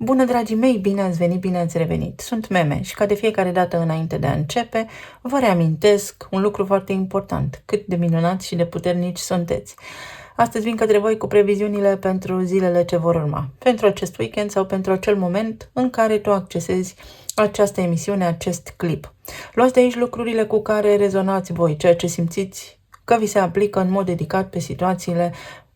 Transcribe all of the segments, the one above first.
Bună, dragii mei, bine ați venit, bine ați revenit. Sunt Meme și ca de fiecare dată înainte de a începe, vă reamintesc un lucru foarte important, cât de minunați și de puternici sunteți. Astăzi vin către voi cu previziunile pentru zilele ce vor urma, pentru acest weekend sau pentru acel moment în care tu accesezi această emisiune, acest clip. Luați de aici lucrurile cu care rezonați voi, ceea ce simțiți că vi se aplică în mod dedicat pe situațiile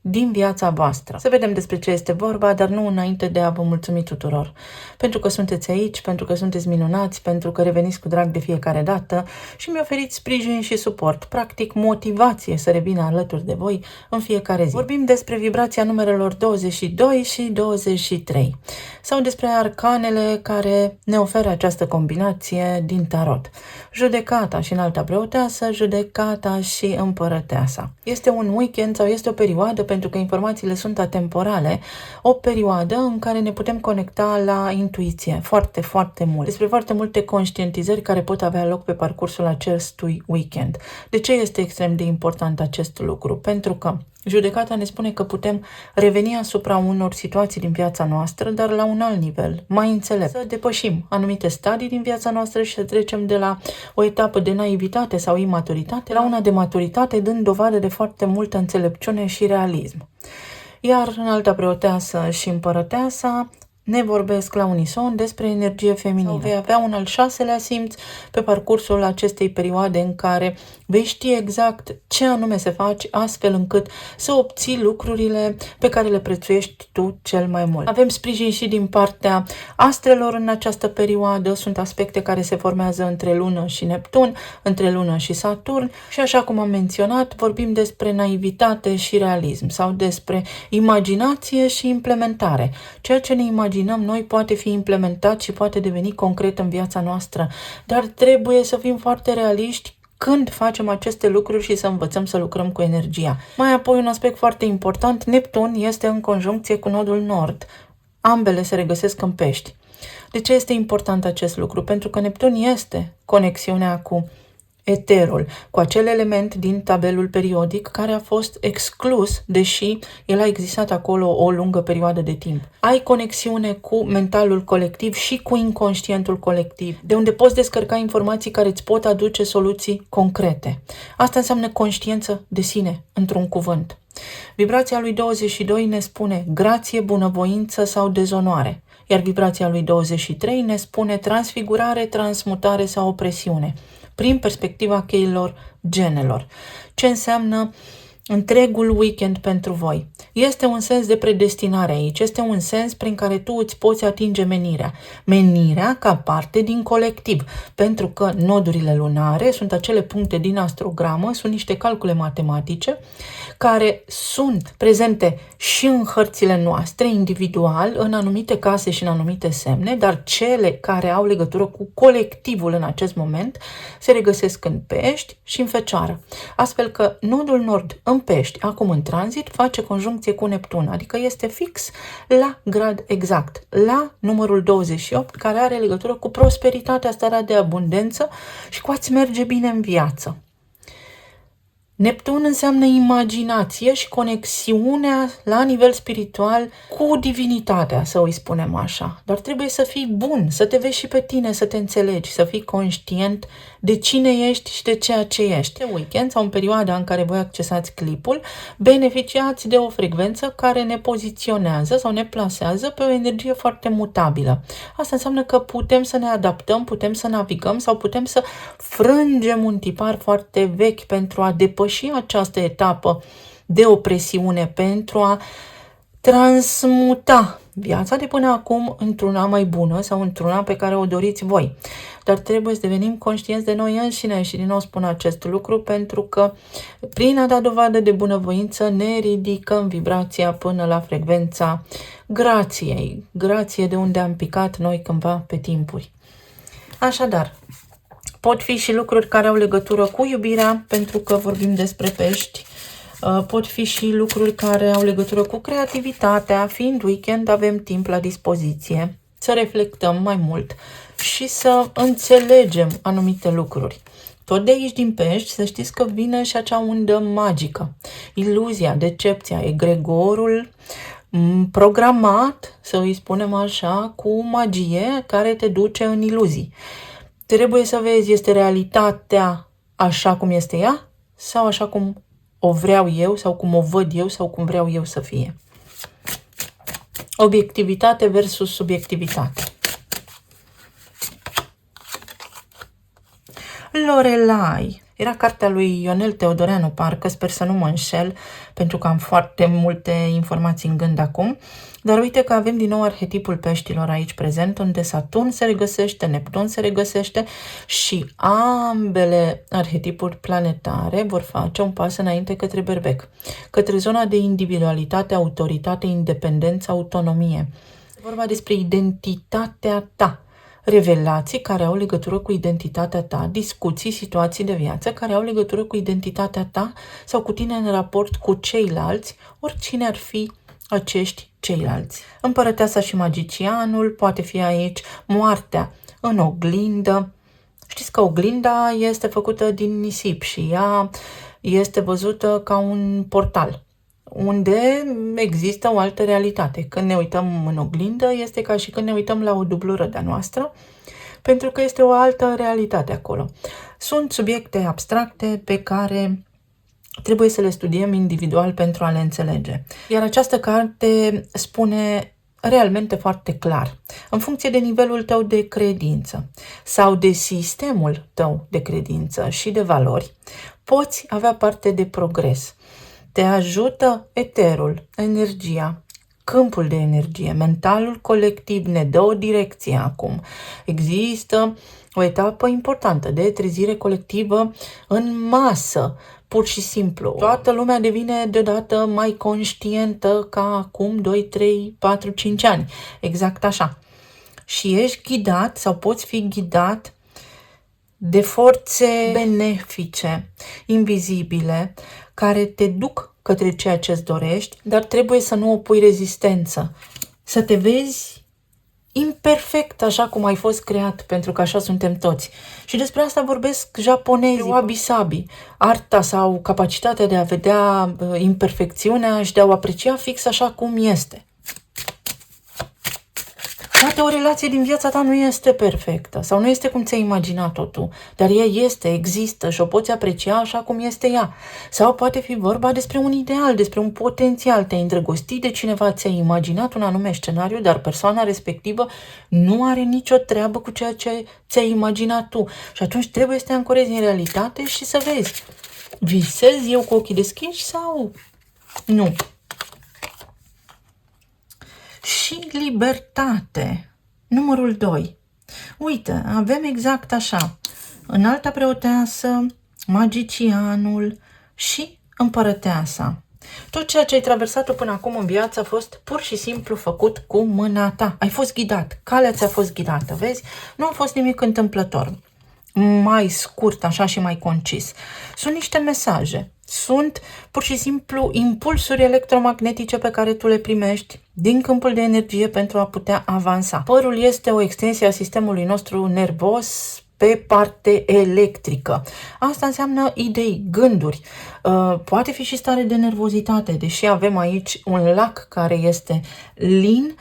din viața voastră. Să vedem despre ce este vorba, dar nu înainte de a vă mulțumi tuturor. Pentru că sunteți aici, pentru că sunteți minunați, pentru că reveniți cu drag de fiecare dată și mi oferiți sprijin și suport, practic motivație să revină alături de voi în fiecare zi. Vorbim despre vibrația numerelor 22 și 23 sau despre arcanele care ne oferă această combinație din tarot. Judecata și înalta preoteasă, judecata și împărăteasa. Este un weekend sau este o perioadă, pentru că informațiile sunt atemporale, o perioadă în care ne putem conecta la intuiție foarte, foarte mult. Despre foarte multe conștientizări care pot avea loc pe parcursul acestui weekend. De ce este extrem de important acest lucru? Pentru că judecata ne spune că putem reveni asupra unor situații din viața noastră, dar la un alt nivel, mai înțelept. Să depășim anumite stadii din viața noastră și să trecem de la o etapă de naivitate sau imaturitate la una de maturitate, dând dovadă de foarte multă înțelepciune și realism. Iar înalta preoteasă și împărăteasa ne vorbesc la unison despre energie feminină. Sau vei avea un al șaselea simț pe parcursul acestei perioade în care vei ști exact ce anume să faci astfel încât să obții lucrurile pe care le prețuiești tu cel mai mult. Avem sprijin și din partea astrelor în această perioadă. Sunt aspecte care se formează între Lună și Neptun, între Lună și Saturn și așa cum am menționat, vorbim despre naivitate și realism sau despre imaginație și implementare. Ceea ce ne imaginăm noi poate fi implementat și poate deveni concret în viața noastră, dar trebuie să fim foarte realiști când facem aceste lucruri și să învățăm să lucrăm cu energia. Mai apoi un aspect foarte important, Neptun este în conjuncție cu nodul nord. Ambele se regăsesc în Pești. De ce este important acest lucru? Pentru că Neptun este conexiunea cu eterul, cu acel element din tabelul periodic care a fost exclus, deși el a existat acolo o lungă perioadă de timp. Ai conexiune cu mentalul colectiv și cu inconștientul colectiv, de unde poți descărca informații care îți pot aduce soluții concrete. Asta înseamnă conștiință de sine, într-un cuvânt. Vibrația lui 22 ne spune grație, bunăvoință sau dezonoare, iar vibrația lui 23 ne spune transfigurare, transmutare sau opresiune, prin perspectiva cheilor genelor. Ce înseamnă întregul weekend pentru voi? Este un sens de predestinare aici, este un sens prin care tu îți poți atinge menirea. Menirea ca parte din colectiv, pentru că nodurile lunare sunt acele puncte din astrogramă, sunt niște calcule matematice care sunt prezente și în hărțile noastre, individual, în anumite case și în anumite semne, dar cele care au legătură cu colectivul în acest moment se regăsesc în Pești și în Fecioară. Astfel că nodul nord în Pești, acum în tranzit, face conjuncție cu Neptun, adică este fix la grad exact, la numărul 28, care are legătură cu prosperitatea, starea de abundență și cu a-ți merge bine în viață. Neptun înseamnă imaginație și conexiunea la nivel spiritual cu divinitatea, să îi spunem așa. Dar trebuie să fii bun, să te vezi și pe tine, să te înțelegi, să fii conștient de cine ești și de ceea ce ești. În weekend sau în perioada în care voi accesați clipul, beneficiați de o frecvență care ne poziționează sau ne plasează pe o energie foarte mutabilă. Asta înseamnă că putem să ne adaptăm, putem să navigăm sau putem să frângem un tipar foarte vechi pentru a depăși această etapă de opresiune, pentru a transmuta viața de până acum într-una mai bună sau într-una pe care o doriți voi. Dar trebuie să devenim conștienți de noi înșine și din nou spun acest lucru pentru că prin a da dovadă de bunăvoință ne ridicăm vibrația până la frecvența grației. Grație de unde am picat noi cândva pe timpuri. Așadar, pot fi și lucruri care au legătură cu iubirea, pentru că vorbim despre Pești. Pot fi și lucruri care au legătură cu creativitatea. Fiind weekend, avem timp la dispoziție să reflectăm mai mult și să înțelegem anumite lucruri. Tot de aici din Pești, să știți că vine și acea undă magică. Iluzia, decepția, egregorul programat, să îi spunem așa, cu magie care te duce în iluzii. Trebuie să vezi, este realitatea așa cum este ea sau așa cum o vreau eu sau cum o văd eu sau cum vreau eu să fie. Obiectivitate versus subiectivitate. Lorelai. Era cartea lui Ionel Teodoreanu, parcă, sper să nu mă înșel, pentru că am foarte multe informații în gând acum. Dar uite că avem din nou arhetipul peștilor aici prezent, unde Saturn se regăsește, Neptun se regăsește și ambele arhetipuri planetare vor face un pas înainte către berbec, către zona de individualitate, autoritate, independență, autonomie. E vorba despre identitatea ta. Revelații care au legătură cu identitatea ta, discuții, situații de viață care au legătură cu identitatea ta sau cu tine în raport cu ceilalți, oricine ar fi acești ceilalți. Împărăteasa și magicianul, poate fi aici moartea în oglindă. Știți că oglinda este făcută din nisip și ea este văzută ca un portal unde există o altă realitate. Când ne uităm în oglindă, este ca și când ne uităm la o dublură de-a noastră, pentru că este o altă realitate acolo. Sunt subiecte abstracte pe care trebuie să le studiem individual pentru a le înțelege. Iar această carte spune realmente foarte clar, în funcție de nivelul tău de credință sau de sistemul tău de credință și de valori, poți avea parte de progres. Te ajută eterul, energia, câmpul de energie, mentalul colectiv ne dă o direcție acum. Există o etapă importantă de trezire colectivă în masă, pur și simplu. Toată lumea devine deodată mai conștientă ca acum 2, 3, 4, 5 ani. Exact așa. Și ești ghidat sau poți fi ghidat de forțe benefice, invizibile, care te duc către ceea ce îți dorești, dar trebuie să nu opui rezistență. Să te vezi imperfect așa cum ai fost creat, pentru că așa suntem toți. Și despre asta vorbesc japonezii, wabi-sabi, arta sau capacitatea de a vedea imperfecțiunea și de a o aprecia fix așa cum este. Poate o relație din viața ta nu este perfectă sau nu este cum ți-ai imaginat-o tu, dar ea este, există și o poți aprecia așa cum este ea. Sau poate fi vorba despre un ideal, despre un potențial. Te-ai îndrăgostit de cineva, ți-ai imaginat un anume scenariu, dar persoana respectivă nu are nicio treabă cu ceea ce ți-ai imaginat tu. Și atunci trebuie să te ancorezi în realitate și să vezi. Visez eu cu ochii deschiși sau nu? Și libertate. Numărul 2. Uite, avem exact așa. Înalta preoteasă, magicianul și împărăteasa. Tot ceea ce ai traversat-o până acum în viață a fost pur și simplu făcut cu mâna ta. Ai fost ghidat. Calea ți-a fost ghidată, vezi? Nu a fost nimic întâmplător. Mai scurt, așa, și mai concis. Sunt niște mesaje. Sunt pur și simplu impulsuri electromagnetice pe care tu le primești din câmpul de energie pentru a putea avansa. Părul este o extensie a sistemului nostru nervos pe parte electrică. Asta înseamnă idei, gânduri. Poate fi și stare de nervozitate, deși avem aici un lac care este lin,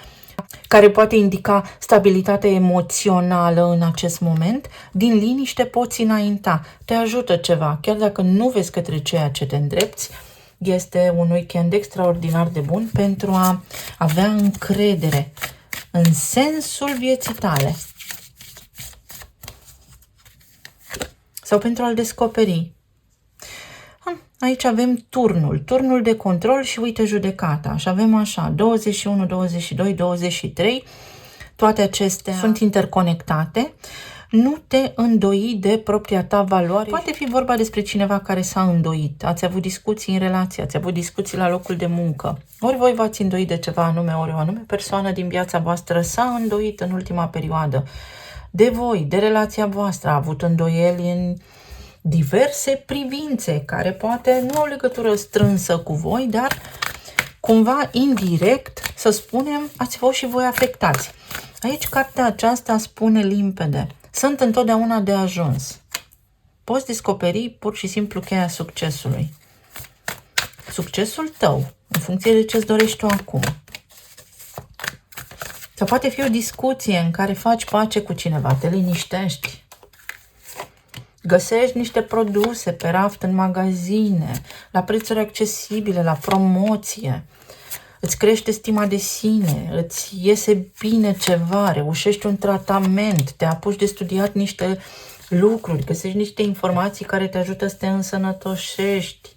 care poate indica stabilitate emoțională în acest moment. Din liniște poți înainta. Te ajută ceva, chiar dacă nu vezi către ceea ce te îndrepți. Este un weekend extraordinar de bun pentru a avea încredere în sensul vieții tale. Sau pentru a-l descoperi. Aici avem turnul de control și uite judecata. Și avem așa, 21, 22, 23, toate acestea sunt interconectate. Nu te îndoi de propria ta valoare. Poate fi vorba despre cineva care s-a îndoit. Ați avut discuții în relație, ați avut discuții la locul de muncă. Ori voi v-ați îndoit de ceva anume, ori o anume persoană din viața voastră s-a îndoit în ultima perioadă. De voi, de relația voastră, a avut îndoieli în diverse privințe, care poate nu au legătură strânsă cu voi, dar cumva indirect, să spunem, ați fost și voi afectați. Aici cartea aceasta spune limpede. Sunt întotdeauna de ajuns. Poți descoperi pur și simplu cheia succesului. Succesul tău, în funcție de ce îți dorești tu acum. Sau poate fi o discuție în care faci pace cu cineva, te liniștești. Găsești niște produse pe raft în magazine, la prețuri accesibile, la promoție. Îți crește stima de sine, îți iese bine ceva, reușești un tratament, te apuci de studiat niște lucruri, găsești niște informații care te ajută să te însănătoșești.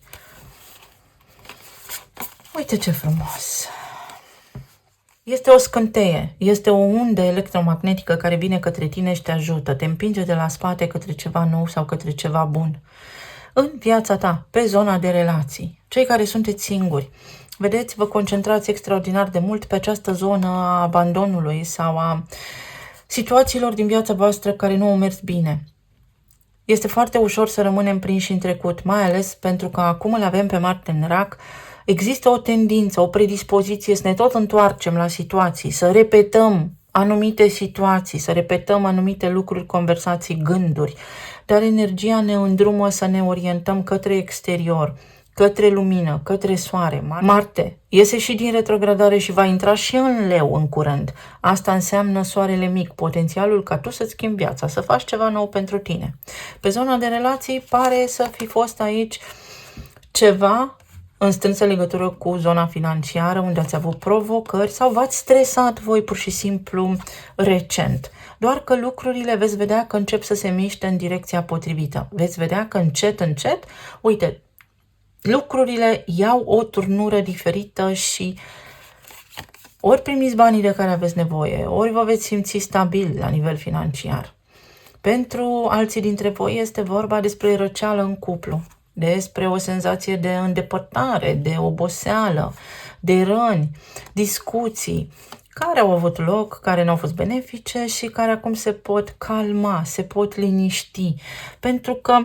Uite ce frumos! Este o scânteie, este o undă electromagnetică care vine către tine și te ajută, te împinge de la spate către ceva nou sau către ceva bun. În viața ta, pe zona de relații, cei care sunteți singuri, vedeți, vă concentrați extraordinar de mult pe această zonă a abandonului sau a situațiilor din viața voastră care nu au mers bine. Este foarte ușor să rămânem prinși în trecut, mai ales pentru că acum îl avem pe Marte în Rac. Există o tendință, o predispoziție să ne tot întoarcem la situații, să repetăm anumite situații, să repetăm anumite lucruri, conversații, gânduri, dar energia ne îndrumă să ne orientăm către exterior, către lumină, către soare. Marte iese și din retrogradare și va intra și în Leu în curând. Asta înseamnă soarele mic, potențialul ca tu să-ți schimbi viața, să faci ceva nou pentru tine. Pe zona de relații pare să fi fost aici ceva în strânsă legătură cu zona financiară, unde ați avut provocări sau v-ați stresat voi pur și simplu recent. Doar că lucrurile veți vedea că încep să se miște în direcția potrivită. Veți vedea că încet, uite, lucrurile iau o turnură diferită și ori primiți banii de care aveți nevoie, ori vă veți simți stabil la nivel financiar. Pentru alții dintre voi este vorba despre răceală în cuplu, despre o senzație de îndepărtare, de oboseală, de răni, discuții care au avut loc, care nu au fost benefice și care acum se pot calma, se pot liniști, pentru că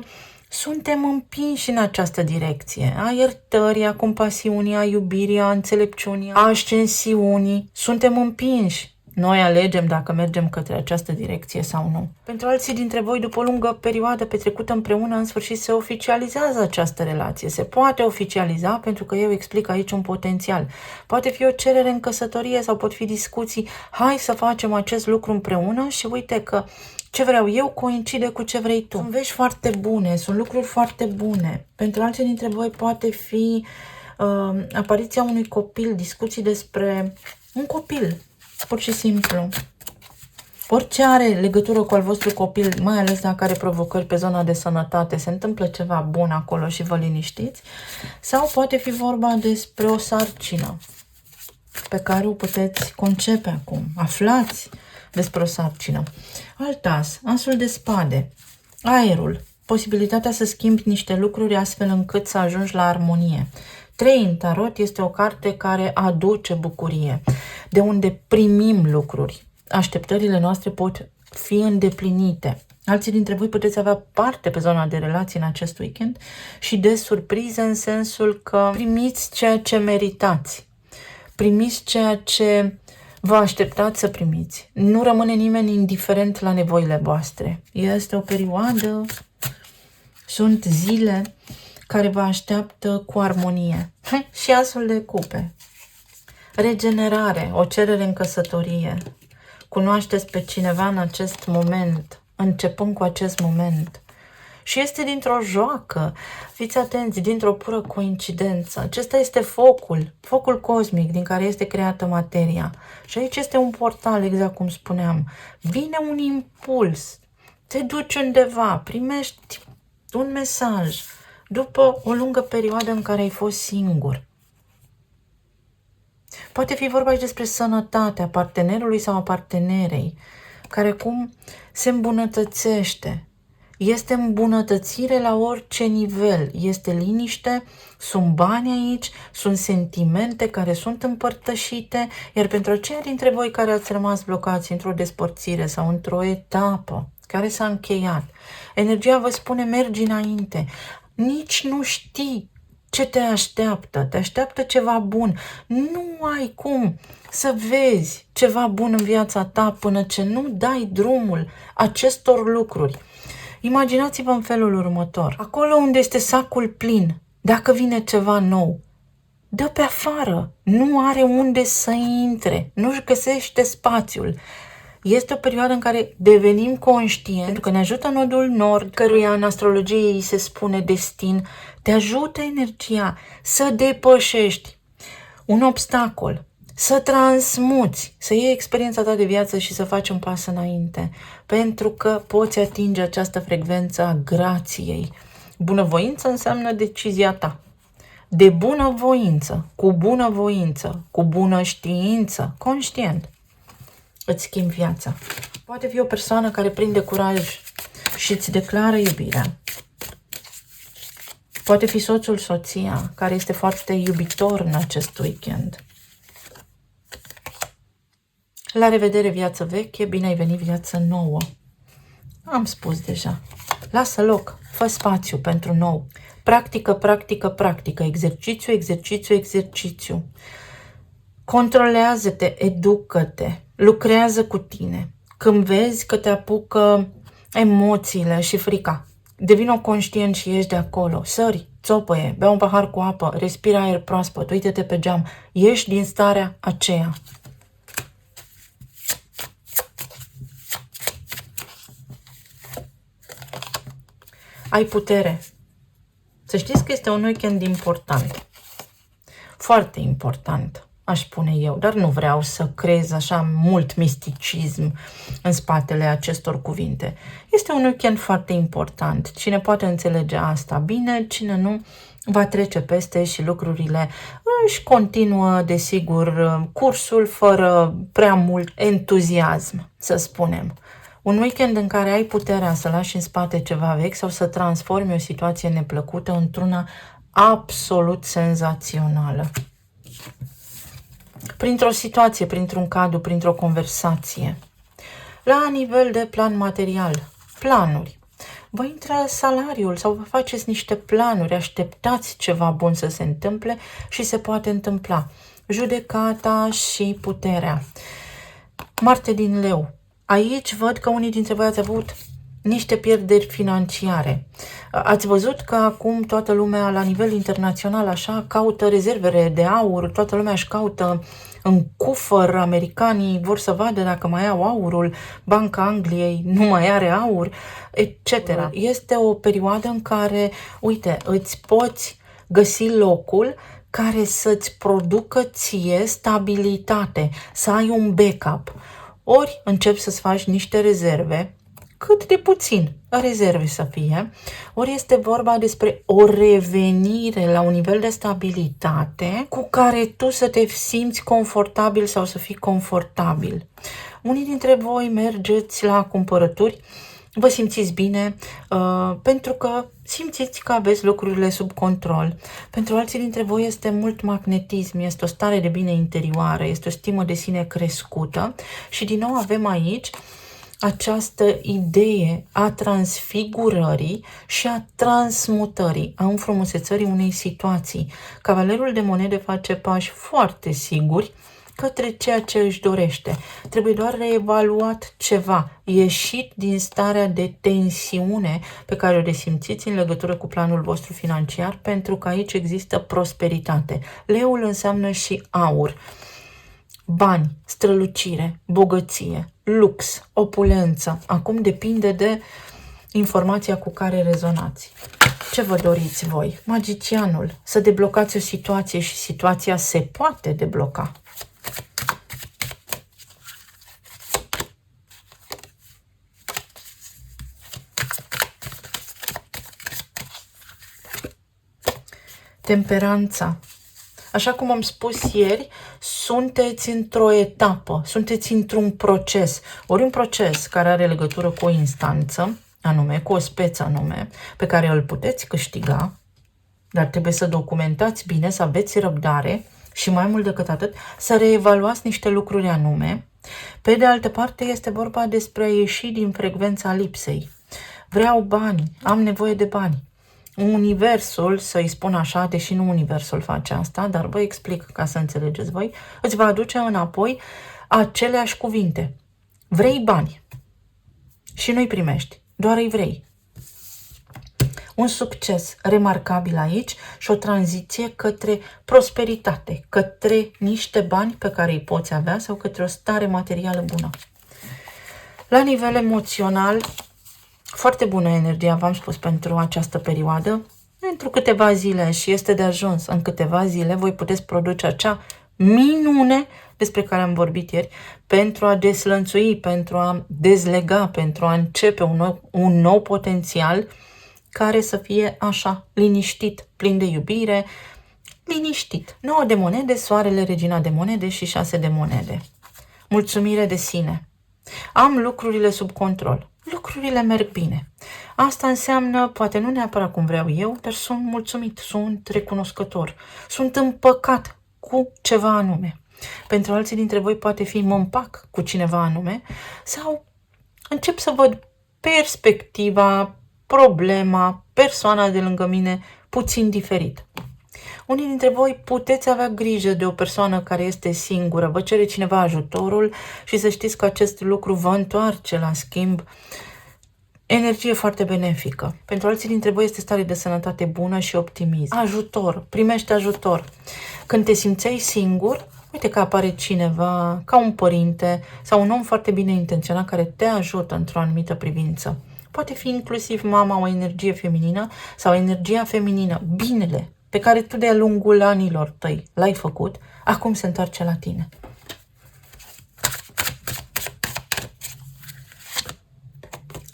suntem împinși în această direcție, a iertării, a compasiunii, a iubirii, a înțelepciunii, a ascensiunii. Suntem împinși. Noi alegem dacă mergem către această direcție sau nu. Pentru alții dintre voi, după o lungă perioadă petrecută împreună, în sfârșit se oficializează această relație. Se poate oficializa pentru că eu explic aici un potențial. Poate fi o cerere în căsătorie sau pot fi discuții. Hai să facem acest lucru împreună și uite că ce vreau eu coincide cu ce vrei tu. Sunt vești foarte bune, sunt lucruri foarte bune. Pentru alții dintre voi poate fi apariția unui copil, discuții despre un copil, pur și simplu. Orice are legătură cu al vostru copil, mai ales dacă are provocări pe zona de sănătate, se întâmplă ceva bun acolo și vă liniștiți. Sau poate fi vorba despre o sarcină pe care o puteți concepe acum. Aflați despre o sarcină. Alt as, asul de spade, aerul, posibilitatea să schimbi niște lucruri astfel încât să ajungi la armonie. 3 în tarot este o carte care aduce bucurie, de unde primim lucruri. Așteptările noastre pot fi îndeplinite. Alții dintre voi puteți avea parte pe zona de relații în acest weekend și de surprize în sensul că primiți ceea ce meritați. Primiți ceea ce vă așteptați să primiți. Nu rămâne nimeni indiferent la nevoile voastre. Este o perioadă, sunt zile care vă așteaptă cu armonie. Și asul de cupe. Regenerare, o cerere în căsătorie. Cunoașteți pe cineva în acest moment, începând cu acest moment. Și este dintr-o joacă, fiți atenți, dintr-o pură coincidență. Acesta este focul cosmic din care este creată materia. Și aici este un portal, exact cum spuneam. Vine un impuls, te duci undeva, primești un mesaj după o lungă perioadă în care ai fost singur. Poate fi vorba aici despre sănătatea partenerului sau a partenerei, care acum se îmbunătățește. Este îmbunătățire la orice nivel, este liniște, sunt bani aici, sunt sentimente care sunt împărtășite, iar pentru aceia dintre voi care ați rămas blocați într-o despărțire sau într-o etapă care s-a încheiat, energia vă spune mergi înainte, nici nu știi ce te așteaptă ceva bun, nu ai cum să vezi ceva bun în viața ta până ce nu dai drumul acestor lucruri. Imaginați-vă în felul următor. Acolo unde este sacul plin, dacă vine ceva nou, dă pe afară, nu are unde să intre, nu-și găsește spațiul. Este o perioadă în care devenim conștienți, pentru că ne ajută nodul nord, căruia în astrologie îi se spune destin, te ajută energia să depășești un obstacol, să transmuți, să iei experiența ta de viață și să faci un pas înainte, pentru că poți atinge această frecvență a grației. Bunăvoință înseamnă decizia ta. De bunăvoință, cu bună știință, conștient, îți schimbi viața. Poate fi o persoană care prinde curaj și îți declară iubirea. Poate fi soțul, soția, care este foarte iubitor în acest weekend. La revedere, viață veche, bine ai venit, viață nouă. Am spus deja. Lasă loc, fă spațiu pentru nou. Practică, practică, practică. Exercițiu, exercițiu, exercițiu. Controlează-te, educă-te, lucrează cu tine. Când vezi că te apucă emoțiile și frica, devină conștient și ieși de acolo. Sări, țopăie, bea un pahar cu apă, respira aer proaspăt, uite-te pe geam, ieși din starea aceea. Ai putere. Să știți că este un weekend important. Foarte important, aș spune eu, dar nu vreau să creez așa mult misticism în spatele acestor cuvinte. Este un weekend foarte important. Cine poate înțelege asta bine, cine nu, va trece peste și lucrurile își continuă, desigur, cursul fără prea mult entuziasm, să spunem. Un weekend în care ai puterea să lași în spate ceva vechi sau să transformi o situație neplăcută într-una absolut senzațională. Printr-o situație, printr-un cadru, printr-o conversație. La nivel de plan material, planuri. Vă intră salariul sau vă faceți niște planuri, așteptați ceva bun să se întâmple și se poate întâmpla. Judecata și puterea. Marte din Leu. Aici văd că unii dintre voi ați avut niște pierderi financiare. Ați văzut că acum toată lumea la nivel internațional așa caută rezervele de aur, toată lumea își caută în cufăr, americanii vor să vadă dacă mai au aurul, Banca Angliei nu mai are aur, etc. Este o perioadă în care, uite, îți poți găsi locul care să-ți producă ție stabilitate, să ai un backup. Ori începi să-ți faci niște rezerve, cât de puțin rezerve să fie, ori este vorba despre o revenire la un nivel de stabilitate cu care tu să te simți confortabil sau să fii confortabil. Unii dintre voi mergeți la cumpărături, vă simțiți bine pentru că simțiți că aveți lucrurile sub control. Pentru alții dintre voi este mult magnetism, este o stare de bine interioară, este o stimă de sine crescută și din nou avem aici această idee a transfigurării și a transmutării, a înfrumusețării unei situații. Cavalerul de monede face pași foarte siguri către ceea ce își dorește. Trebuie doar reevaluat ceva, ieșit din starea de tensiune pe care o resimțiți în legătură cu planul vostru financiar, pentru că aici există prosperitate. Leul înseamnă și aur. Bani, strălucire, bogăție, lux, opulență. Acum depinde de informația cu care rezonați. Ce vă doriți voi? Magicianul. Să deblocați o situație și situația se poate debloca. Temperanța. Așa cum am spus ieri, sunteți într-o etapă, sunteți într-un proces, ori un proces care are legătură cu o instanță, anume, cu o speță anume, pe care îl puteți câștiga, dar trebuie să documentați bine, să aveți răbdare și mai mult decât atât, să reevaluați niște lucruri anume. Pe de altă parte, este vorba despre a ieși din frecvența lipsei. Vreau bani, am nevoie de bani. Universul, să-i spun așa, deși nu universul face asta, dar vă explic ca să înțelegeți voi, îți va aduce înapoi aceleași cuvinte. Vrei bani și nu-i primești, doar îi vrei. un succes remarcabil aici și o tranziție către prosperitate, către niște bani pe care îi poți avea sau către o stare materială bună. La nivel emoțional, foarte bună energia, v-am spus, pentru această perioadă. Pentru câteva zile și este de ajuns. În câteva zile voi puteți produce acea minune despre care am vorbit ieri, pentru a deslănțui, pentru a dezlega, pentru a începe un nou potențial care să fie așa, liniștit, plin de iubire, liniștit. 9 de monede, soarele, regina de monede și 6 de monede. Mulțumire de sine. Am lucrurile sub control. Lucrurile merg bine. Asta înseamnă, poate nu neapărat cum vreau eu, dar sunt mulțumit, sunt recunoscător, sunt împăcat cu ceva anume. Pentru alții dintre voi poate fi mă împac cu cineva anume sau încep să văd perspectiva, problema, persoana de lângă mine puțin diferit. Unii dintre voi puteți avea grijă de o persoană care este singură, vă cere cineva ajutorul și să știți că acest lucru vă întoarce la schimb energie foarte benefică. Pentru alții dintre voi este stare de sănătate bună și optimism. Ajutor, primește ajutor. Când te simțeai singur, uite că apare cineva, ca un părinte sau un om foarte bine intenționat care te ajută într-o anumită privință. Poate fi inclusiv mama, o energie feminină sau energia feminină, binele pe care tu de-a lungul anilor tăi l-ai făcut, acum se întoarce la tine.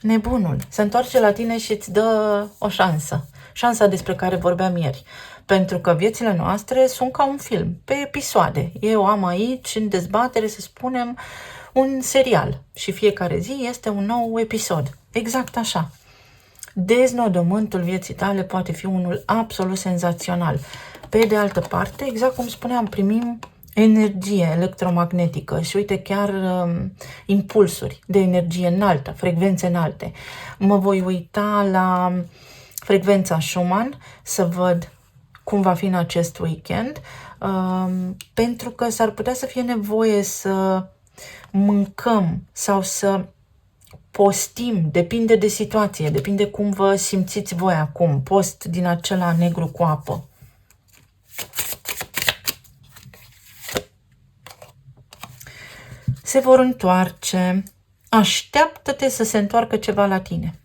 Nebunul se întoarce la tine și îți dă o șansă. Șansa despre care vorbeam ieri. Pentru că viețile noastre sunt ca un film, pe episoade. Eu am aici, în dezbatere, să spunem, un serial. Și fiecare zi este un nou episod. Exact așa. Deznodământul vieții tale poate fi unul absolut senzațional. Pe de altă parte, exact cum spuneam, primim energie electromagnetică și uite chiar impulsuri de energie înaltă, frecvențe înalte. Mă voi uita la frecvența Schumann să văd cum va fi în acest weekend, pentru că s-ar putea să fie nevoie să mâncăm sau să postim, depinde de situație, depinde cum vă simțiți voi acum, post din acela negru cu apă. Se vor întoarce, așteaptă-te să se întoarcă ceva la tine.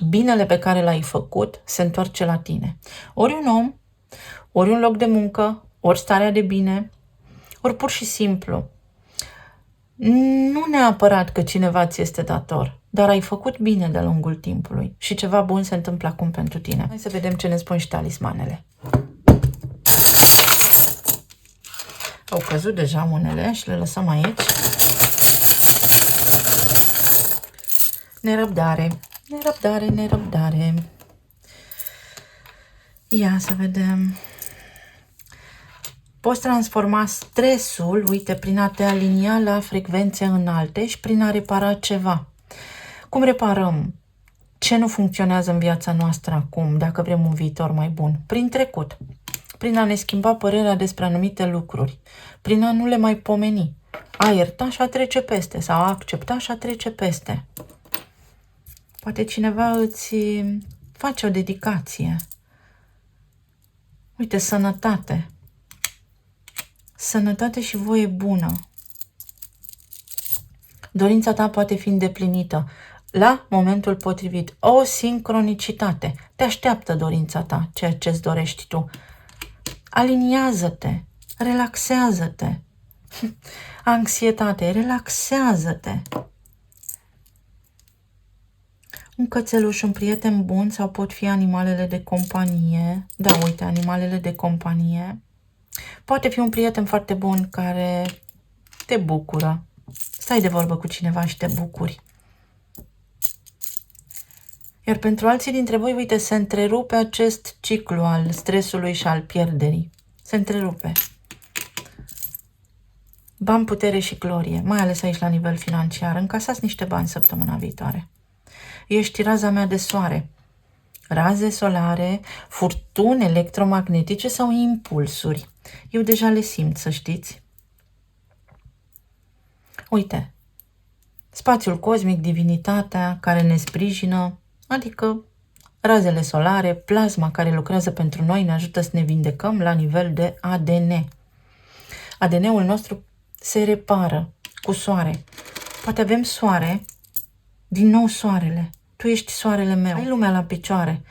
Binele pe care l-ai făcut se întoarce la tine. Ori un om, ori un loc de muncă, ori starea de bine, ori pur și simplu. Nu neapărat că cineva ți este dator, dar ai făcut bine de-a lungul timpului și ceva bun se întâmplă acum pentru tine. Hai să vedem ce ne spun și talismanele. Au căzut deja unele și le lăsăm aici. Nerăbdare, nerăbdare, nerăbdare. Ia să vedem. Poți transforma stresul, uite, prin a te alinia la frecvențe înalte și prin a repara ceva. Cum reparăm ce nu funcționează în viața noastră acum, dacă vrem un viitor mai bun? Prin trecut, prin a ne schimba părerea despre anumite lucruri, prin a nu le mai pomeni, a ierta și a trece peste sau a accepta și a trece peste. Poate cineva îți face o dedicație. Uite, sănătate. Sănătate și voie bună. Dorința ta poate fi îndeplinită la momentul potrivit. O sincronicitate. Te așteaptă dorința ta, ceea ce îți dorești tu. Aliniază-te, relaxează-te. Anxietate, relaxează-te. Un cățeluș, un prieten bun sau pot fi animalele de companie. Da, uite, animalele de companie. Poate fi un prieten foarte bun care te bucură. Stai de vorbă cu cineva și te bucuri. Iar pentru alții dintre voi, uite, se întrerupe acest ciclu al stresului și al pierderii. Se întrerupe. Bani, putere și glorie, mai ales aici la nivel financiar. Încasați niște bani săptămâna viitoare. Ești raza mea de soare. Raze solare, furtuni electromagnetice sau impulsuri. Eu deja le simt, să știți. Uite, spațiul cosmic, divinitatea care ne sprijină, adică razele solare, plasma care lucrează pentru noi ne ajută să ne vindecăm la nivel de ADN. ADN-ul nostru se repară cu soare. Poate avem soare, din nou soarele. Tu ești soarele meu. Ai lumea la picioare.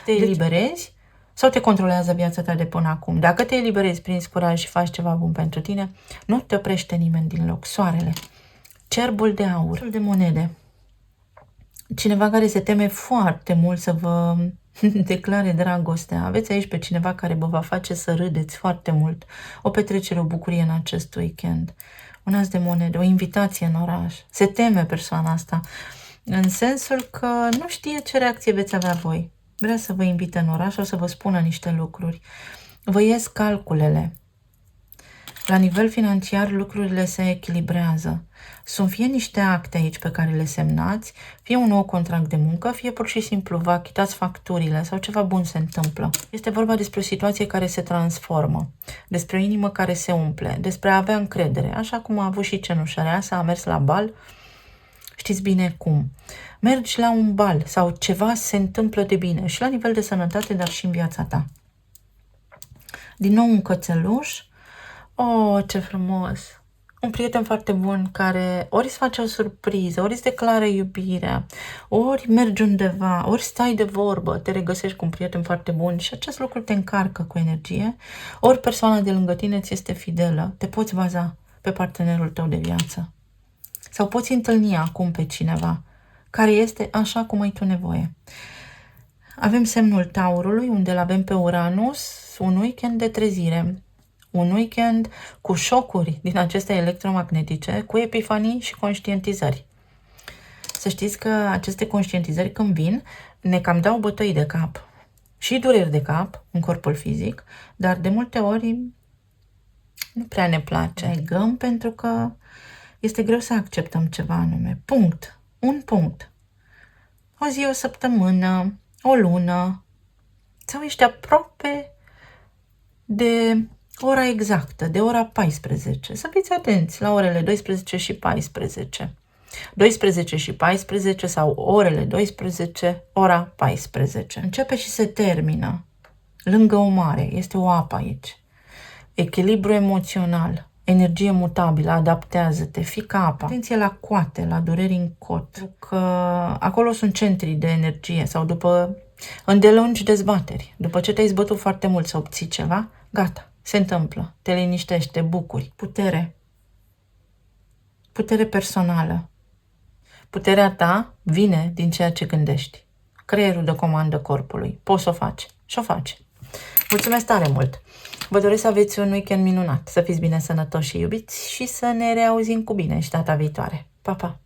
Te eliberezi sau te controlează viața ta de până acum? Dacă te eliberezi, prinzi curaj și faci ceva bun pentru tine, nu te oprește nimeni din loc. Soarele. Cerbul de aur. De monede. Cineva care se teme foarte mult să vă declare dragostea. Aveți aici pe cineva care vă va face să râdeți foarte mult. O petrecere, o bucurie în acest weekend. Un as de monede, o invitație în oraș. Se teme persoana asta. În sensul că nu știe ce reacție veți avea voi. Vrea să vă invite în oraș sau să vă spună niște lucruri. Vă ies calculele. La nivel financiar lucrurile se echilibrează. Sunt fie niște acte aici pe care le semnați, fie un nou contract de muncă, fie pur și simplu vă achitați facturile sau ceva bun se întâmplă. Este vorba despre o situație care se transformă, despre o inimă care se umple, despre a avea încredere, așa cum a avut și cenușăreasa, a mers la bal. Știți bine cum. Mergi la un bal sau ceva se întâmplă de bine și la nivel de sănătate, dar și în viața ta. Din nou un cățeluș. Oh, ce frumos! Un prieten foarte bun care ori îți face o surpriză, ori îți declară iubirea, ori mergi undeva, ori stai de vorbă, te regăsești cu un prieten foarte bun și acest lucru te încarcă cu energie, ori persoana de lângă tine ți este fidelă, te poți baza pe partenerul tău de viață. Sau poți întâlni acum pe cineva care este așa cum ai tu nevoie. Avem semnul Taurului, unde îl avem pe Uranus, un weekend de trezire. Un weekend cu șocuri din acestea electromagnetice, cu epifanii și conștientizări. Să știți că aceste conștientizări când vin, ne cam dau bătăi de cap și dureri de cap în corpul fizic, dar de multe ori nu prea ne place. Negăm pentru că este greu să acceptăm ceva anume. Punct. Un punct. O zi, o săptămână, o lună, sau ești aproape de ora exactă, de ora 14. Să fiți atenți la orele 12 și 14. 12 și 14 sau orele 12, ora 14. Începe și se termină lângă o mare. Este o apă aici. Echilibru emoțional, energie mutabilă, adaptează-te, fii ca apa. Atenție la coate, la dureri în cot, că acolo sunt centri de energie sau după îndelungi dezbateri. După ce te-ai zbătut foarte mult să obții ceva, gata. Se întâmplă, te liniștești, te bucuri. Putere. Putere personală. Puterea ta vine din ceea ce gândești. Creierul dă comandă corpului. Poți să o faci și o faci. Mulțumesc tare mult! Vă doresc să aveți un weekend minunat, să fiți bine sănătoși și iubiți și să ne reauzim cu bine și data viitoare. Pa, pa!